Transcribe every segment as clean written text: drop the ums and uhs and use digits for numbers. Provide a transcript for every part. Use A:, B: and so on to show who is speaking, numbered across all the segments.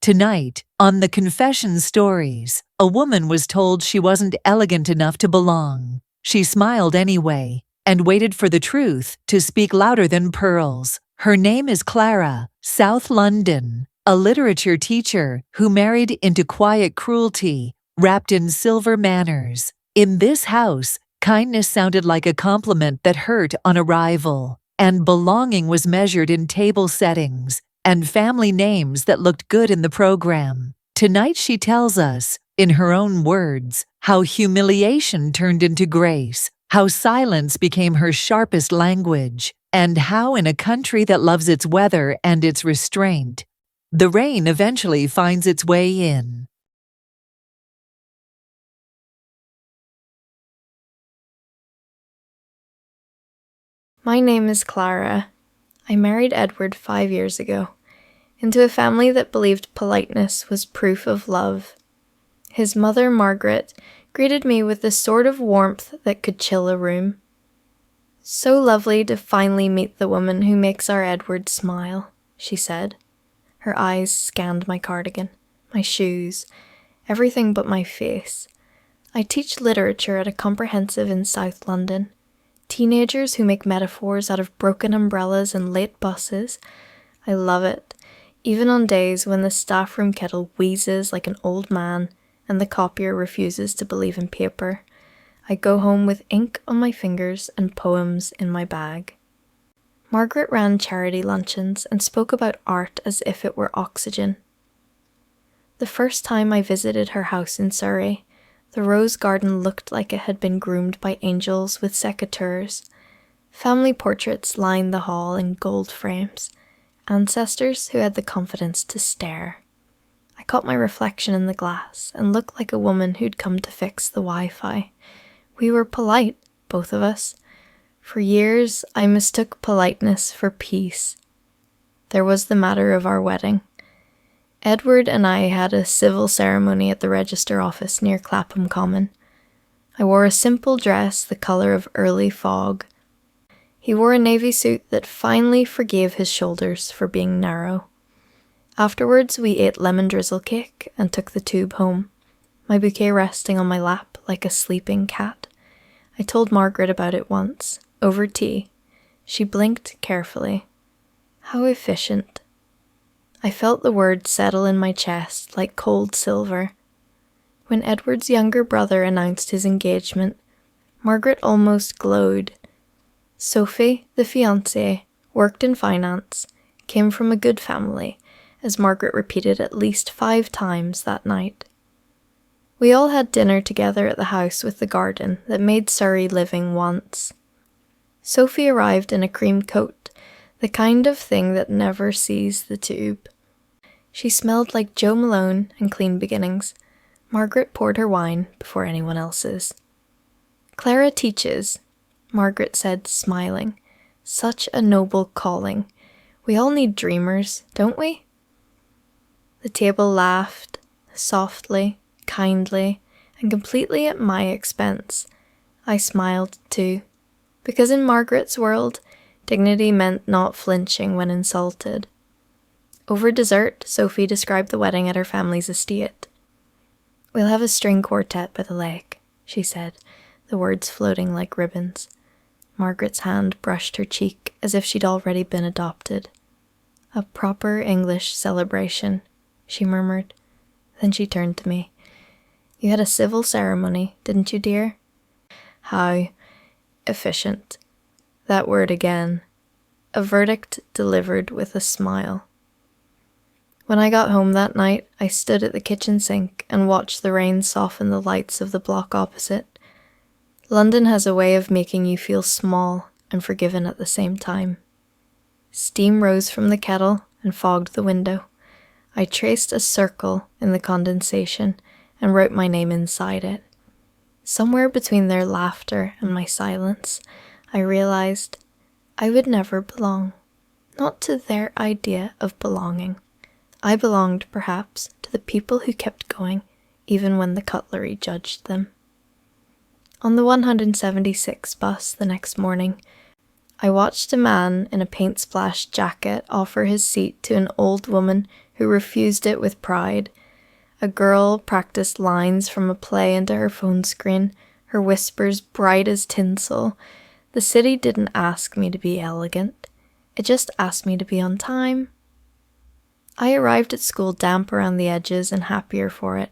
A: Tonight, on the Confession Stories, a woman was told she wasn't elegant enough to belong. She smiled anyway, and waited for the truth to speak louder than pearls. Her name is Clara, South London, a literature teacher who married into quiet cruelty, wrapped in silver manners. In this house, kindness sounded like a compliment that hurt on arrival, and belonging was measured in table settings and family names that looked good in the program. Tonight she tells us, in her own words, how humiliation turned into grace, how silence became her sharpest language, and how in a country that loves its weather and its restraint, the rain eventually finds its way in.
B: My name is Clara. I married Edward 5 years ago, into a family that believed politeness was proof of love. His mother, Margaret, greeted me with the sort of warmth that could chill a room. "So lovely to finally meet the woman who makes our Edward smile," she said. Her eyes scanned my cardigan, my shoes, everything but my face. I teach literature at a comprehensive in South London. Teenagers who make metaphors out of broken umbrellas and late buses. I love it, even on days when the staff room kettle wheezes like an old man and the copier refuses to believe in paper. I go home with ink on my fingers and poems in my bag. Margaret ran charity luncheons and spoke about art as if it were oxygen. The first time I visited her house in Surrey, the rose garden looked like it had been groomed by angels with secateurs. Family portraits lined the hall in gold frames, ancestors who had the confidence to stare. I caught my reflection in the glass and looked like a woman who'd come to fix the Wi-Fi. We were polite, both of us. For years, I mistook politeness for peace. There was the matter of our wedding. Edward and I had a civil ceremony at the register office near Clapham Common. I wore a simple dress the colour of early fog. He wore a navy suit that finally forgave his shoulders for being narrow. Afterwards, we ate lemon drizzle cake and took the tube home, my bouquet resting on my lap like a sleeping cat. I told Margaret about it once, over tea. She blinked carefully. How efficient. I felt the words settle in my chest like cold silver. When Edward's younger brother announced his engagement, Margaret almost glowed. Sophie, the fiancée, worked in finance, came from a good family, as Margaret repeated at least 5 times that night. We all had dinner together at the house with the garden that made Surrey living once. Sophie arrived in a cream coat, the kind of thing that never sees the tube. She smelled like Joe Malone and Clean Beginnings. Margaret poured her wine before anyone else's. "Clara teaches," Margaret said, smiling. "Such a noble calling. We all need dreamers, don't we?" The table laughed, softly, kindly, and completely at my expense. I smiled too, because in Margaret's world, dignity meant not flinching when insulted. Over dessert, Sophie described the wedding at her family's estate. "We'll have a string quartet by the lake," she said, the words floating like ribbons. Margaret's hand brushed her cheek as if she'd already been adopted. "A proper English celebration," she murmured. Then she turned to me. "You had a civil ceremony, didn't you, dear?" How efficient. That word again. A verdict delivered with a smile. When I got home that night, I stood at the kitchen sink and watched the rain soften the lights of the block opposite. London has a way of making you feel small and forgiven at the same time. Steam rose from the kettle and fogged the window. I traced a circle in the condensation and wrote my name inside it. Somewhere between their laughter and my silence, I realized I would never belong. Not to their idea of belonging. I belonged, perhaps, to the people who kept going, even when the cutlery judged them. On the 176 bus the next morning, I watched a man in a paint-splashed jacket offer his seat to an old woman who refused it with pride. A girl practiced lines from a play into her phone screen, her whispers bright as tinsel. The city didn't ask me to be elegant. It just asked me to be on time. I arrived at school damp around the edges and happier for it.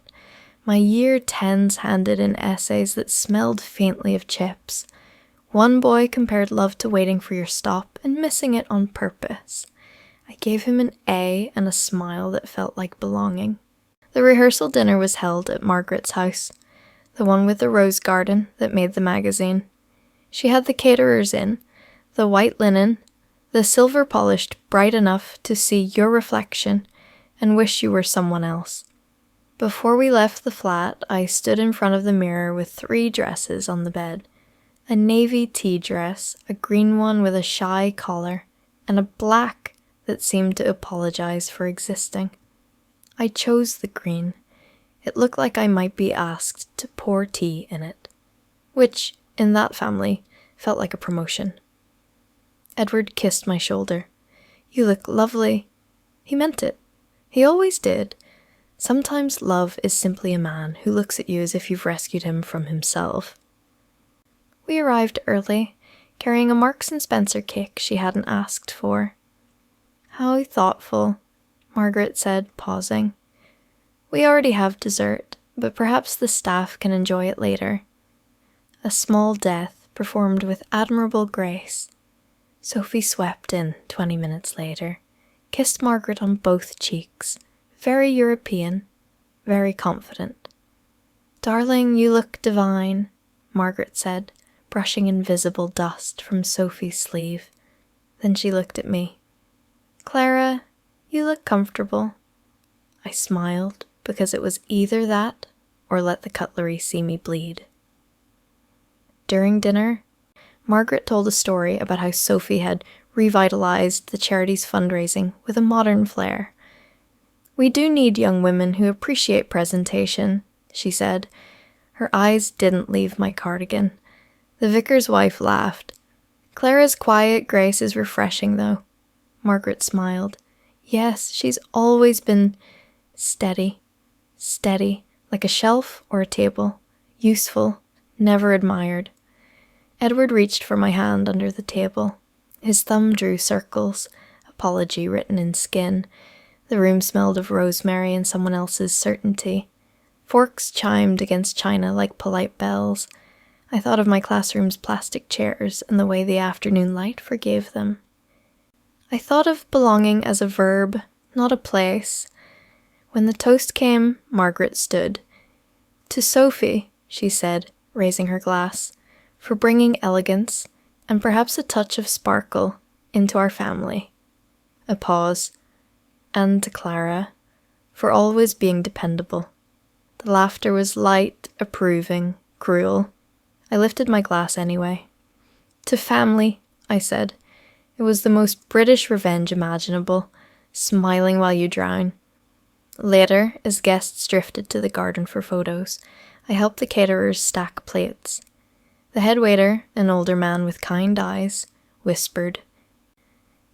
B: My year 10s handed in essays that smelled faintly of chips. One boy compared love to waiting for your stop and missing it on purpose. I gave him an A and a smile that felt like belonging. The rehearsal dinner was held at Margaret's house, the one with the rose garden that made the magazine. She had the caterers in, the white linen, the silver polished bright enough to see your reflection and wish you were someone else. Before we left the flat, I stood in front of the mirror with 3 dresses on the bed. A navy tea dress, a green one with a shy collar, and a black that seemed to apologize for existing. I chose the green. It looked like I might be asked to pour tea in it, which, in that family, felt like a promotion. Edward kissed my shoulder. "You look lovely." He meant it. He always did. Sometimes love is simply a man who looks at you as if you've rescued him from himself. We arrived early, carrying a Marks & Spencer cake she hadn't asked for. "How thoughtful," Margaret said, pausing. "We already have dessert, but perhaps the staff can enjoy it later." A small death performed with admirable grace. Sophie swept in 20 minutes later, kissed Margaret on both cheeks, very European, very confident. "Darling, you look divine," Margaret said, brushing invisible dust from Sophie's sleeve. Then she looked at me. "Clara, you look comfortable." I smiled, because it was either that or let the cutlery see me bleed. During dinner, Margaret told a story about how Sophie had revitalized the charity's fundraising with a modern flair. "We do need young women who appreciate presentation," she said. Her eyes didn't leave my cardigan. The vicar's wife laughed. "Clara's quiet grace is refreshing, though." Margaret smiled. "Yes, she's always been steady, like a shelf or a table, useful, never admired." Edward reached for my hand under the table. His thumb drew circles, apology written in skin. The room smelled of rosemary and someone else's certainty. Forks chimed against china like polite bells. I thought of my classroom's plastic chairs and the way the afternoon light forgave them. I thought of belonging as a verb, not a place. When the toast came, Margaret stood. "To Sophie," she said, raising her glass, "for bringing elegance, and perhaps a touch of sparkle, into our family." A pause. "And to Clara, for always being dependable." The laughter was light, approving, cruel. I lifted my glass anyway. "To family," I said. It was the most British revenge imaginable, smiling while you drown. Later, as guests drifted to the garden for photos, I helped the caterers stack plates. The head waiter, an older man with kind eyes, whispered,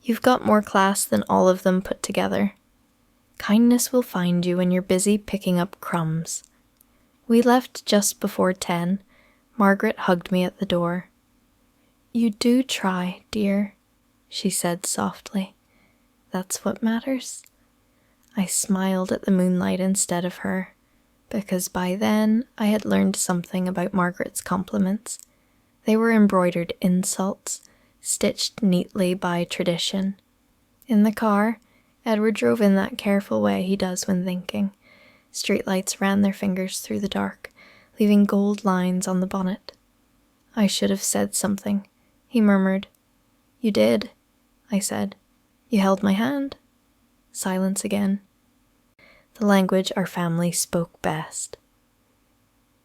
B: "You've got more class than all of them put together. Kindness will find you when you're busy picking up crumbs." We left just before 10. Margaret hugged me at the door. "You do try, dear," she said softly. "That's what matters." I smiled at the moonlight instead of her, because by then I had learned something about Margaret's compliments. They were embroidered insults, stitched neatly by tradition. In the car, Edward drove in that careful way he does when thinking. Streetlights ran their fingers through the dark, leaving gold lines on the bonnet. "I should have said something," he murmured. "You did," I said. "You held my hand." Silence again. The language our family spoke best.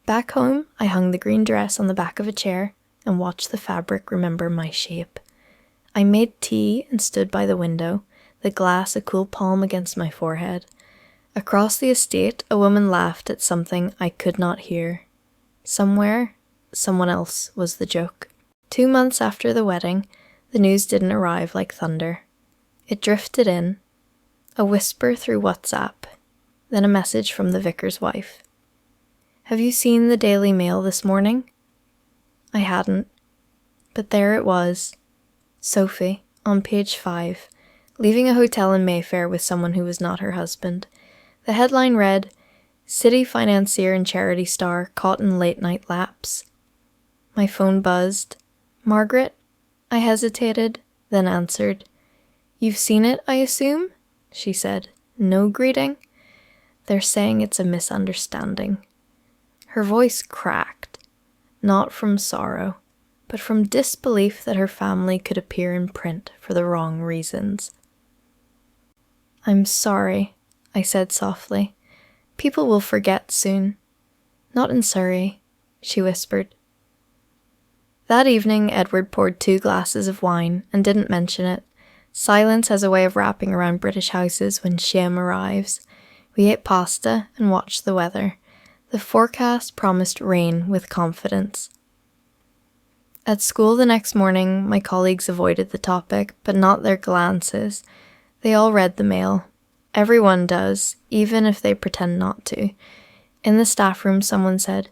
B: Back home, I hung the green dress on the back of a chair and watched the fabric remember my shape. I made tea and stood by the window, the glass a cool palm against my forehead. Across the estate, a woman laughed at something I could not hear. Somewhere, someone else was the joke. 2 months after the wedding, the news didn't arrive like thunder. It drifted in. A whisper through WhatsApp, then a message from the vicar's wife. "Have you seen the Daily Mail this morning?" I hadn't, but there it was. Sophie, on page 5, leaving a hotel in Mayfair with someone who was not her husband. The headline read, "City financier and charity star caught in late-night lapse." My phone buzzed. "Margaret?" I hesitated, then answered. "You've seen it, I assume?" she said. "No greeting?" "They're saying it's a misunderstanding." Her voice cracked, not from sorrow, but from disbelief that her family could appear in print for the wrong reasons. "I'm sorry," I said softly. "People will forget soon." "Not in Surrey," she whispered. That evening, Edward poured 2 glasses of wine and didn't mention it. Silence has a way of wrapping around British houses when shame arrives. We ate pasta and watched the weather. The forecast promised rain with confidence. At school the next morning, my colleagues avoided the topic, but not their glances. They all read the mail. Everyone does, even if they pretend not to. In the staff room, someone said,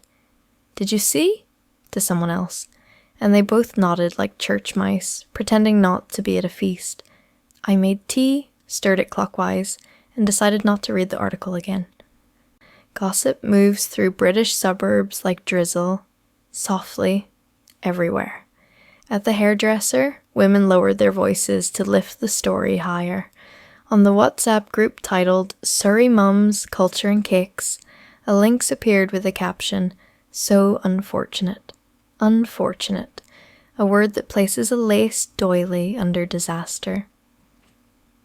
B: "Did you see?" to someone else, and they both nodded like church mice, pretending not to be at a feast. I made tea, stirred it clockwise, and decided not to read the article again. Gossip moves through British suburbs like drizzle, softly, everywhere. At the hairdresser, women lowered their voices to lift the story higher. On the WhatsApp group titled "Surrey Mums, Culture and Cakes," a link appeared with the caption, "So unfortunate. Unfortunate. A word that places a lace doily under disaster."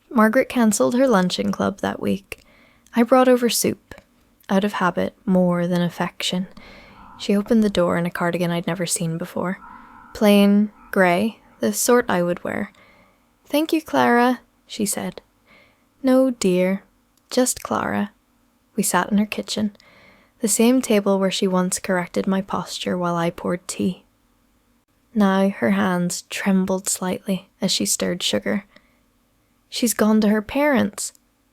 B: Margaret cancelled her luncheon club that week. I brought over soup. Out of habit, more than affection. She opened the door in a cardigan I'd never seen before. Plain, grey, the sort I would wear. "Thank you, Clara," she said. "No, dear, just Clara." We sat in her kitchen, the same table where she once corrected my posture while I poured tea. Now her hands trembled slightly as she stirred sugar. "She's gone to her parents,"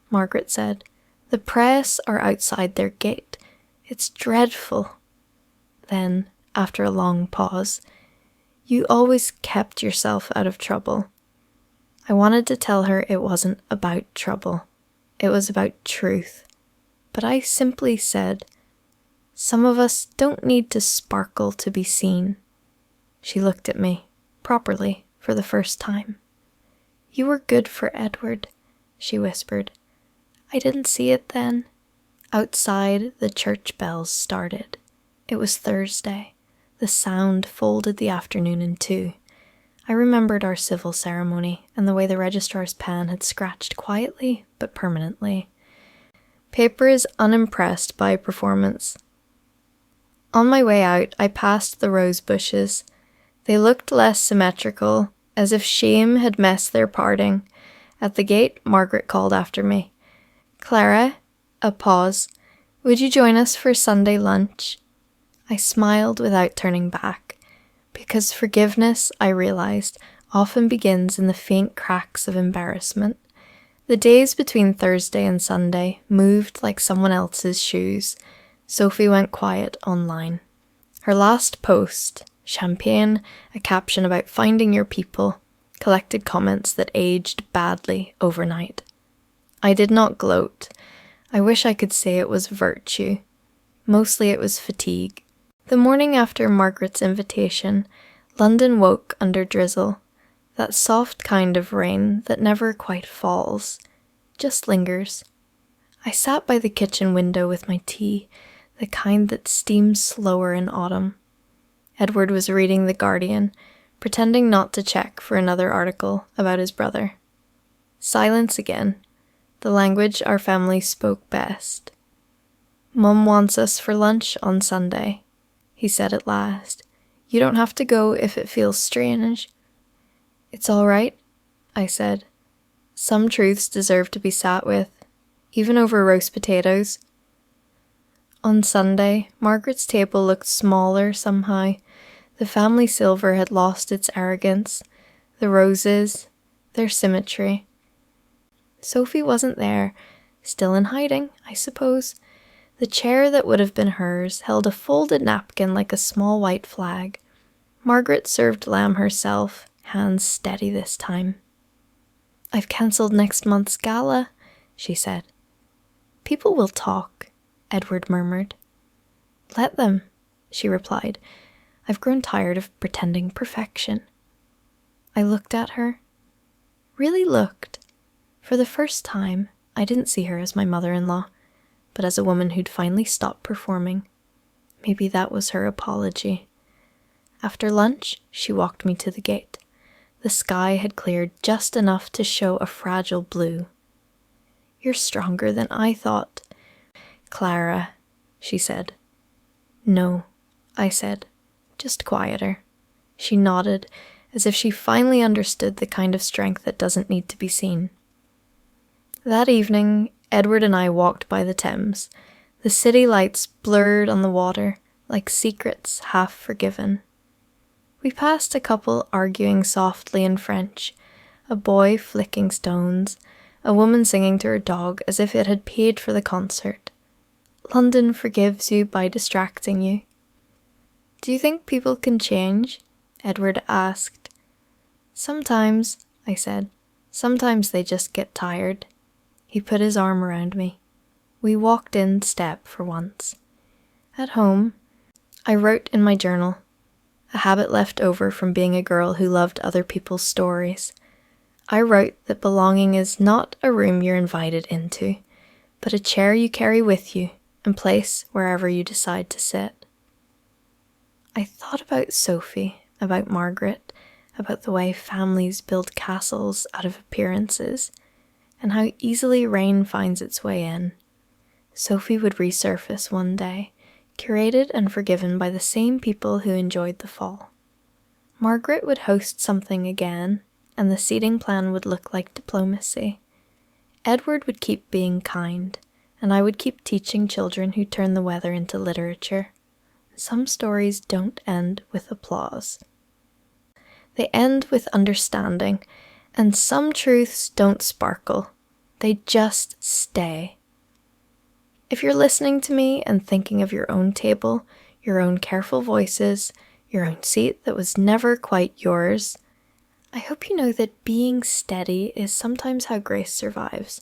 B: Margaret said. "The press are outside their gate. It's dreadful." Then, after a long pause, "You always kept yourself out of trouble." I wanted to tell her it wasn't about trouble. It was about truth. But I simply said, "Some of us don't need to sparkle to be seen." She looked at me, properly, for the first time. "You were good for Edward," she whispered. "I didn't see it then." Outside, the church bells started. It was Thursday. The sound folded the afternoon in 2. I remembered our civil ceremony and the way the registrar's pen had scratched quietly but permanently. Paper is unimpressed by performance. On my way out, I passed the rose bushes. They looked less symmetrical, as if shame had messed their parting. At the gate, Margaret called after me. "Clara," a pause, "would you join us for Sunday lunch?" I smiled without turning back, because forgiveness, I realized, often begins in the faint cracks of embarrassment. The days between Thursday and Sunday moved like someone else's shoes. Sophie went quiet online. Her last post, champagne, a caption about finding your people, collected comments that aged badly overnight. I did not gloat. I wish I could say it was virtue. Mostly it was fatigue. The morning after Margaret's invitation, London woke under drizzle, that soft kind of rain that never quite falls, just lingers. I sat by the kitchen window with my tea, the kind that steams slower in autumn. Edward was reading The Guardian, pretending not to check for another article about his brother. Silence again, the language our family spoke best. "Mum wants us for lunch on Sunday," he said at last. "You don't have to go if it feels strange." "It's all right," I said. Some truths deserve to be sat with, even over roast potatoes. On Sunday, Margaret's table looked smaller somehow. The family silver had lost its arrogance, the roses, their symmetry. Sophie wasn't there, still in hiding, I suppose. The chair that would have been hers held a folded napkin like a small white flag. Margaret served lamb herself, hands steady this time. "I've cancelled next month's gala," she said. "People will talk," Edward murmured. "Let them," she replied. "I've grown tired of pretending perfection." I looked at her. Really looked. For the first time, I didn't see her as my mother-in-law, but as a woman who'd finally stopped performing. Maybe that was her apology. After lunch, she walked me to the gate. The sky had cleared just enough to show a fragile blue. "You're stronger than I thought." "Clara," she said. "No," I said, just quieter. She nodded, as if she finally understood the kind of strength that doesn't need to be seen. That evening, Edward and I walked by the Thames. The city lights blurred on the water, like secrets half forgiven. We passed a couple arguing softly in French, a boy flicking stones, a woman singing to her dog as if it had paid for the concert. London forgives you by distracting you. "Do you think people can change?" Edward asked. "Sometimes," I said. "Sometimes they just get tired." He put his arm around me. We walked in step for once. At home, I wrote in my journal, a habit left over from being a girl who loved other people's stories. I wrote that belonging is not a room you're invited into, but a chair you carry with you and place wherever you decide to sit. I thought about Sophie, about Margaret, about the way families build castles out of appearances, and how easily rain finds its way in. Sophie would resurface one day, curated and forgiven by the same people who enjoyed the fall. Margaret would host something again, and the seating plan would look like diplomacy. Edward would keep being kind, and I would keep teaching children who turn the weather into literature. Some stories don't end with applause. They end with understanding, and some truths don't sparkle. They just stay. If you're listening to me and thinking of your own table, your own careful voices, your own seat that was never quite yours, I hope you know that being steady is sometimes how grace survives.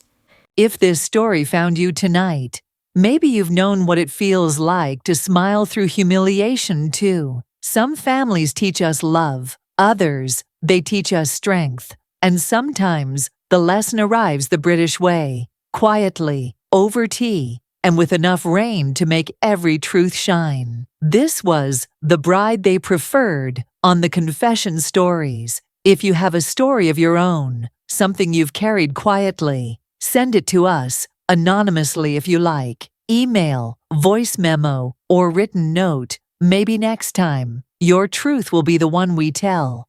A: If this story found you tonight, maybe you've known what it feels like to smile through humiliation too. Some families teach us love, others, they teach us strength, and sometimes the lesson arrives the British way, quietly, over tea, and with enough rain to make every truth shine. This was The Bride They Preferred on the Confession Stories. If you have a story of your own, something you've carried quietly, send it to us, anonymously if you like. Email, voice memo, or written note. Maybe next time, your truth will be the one we tell.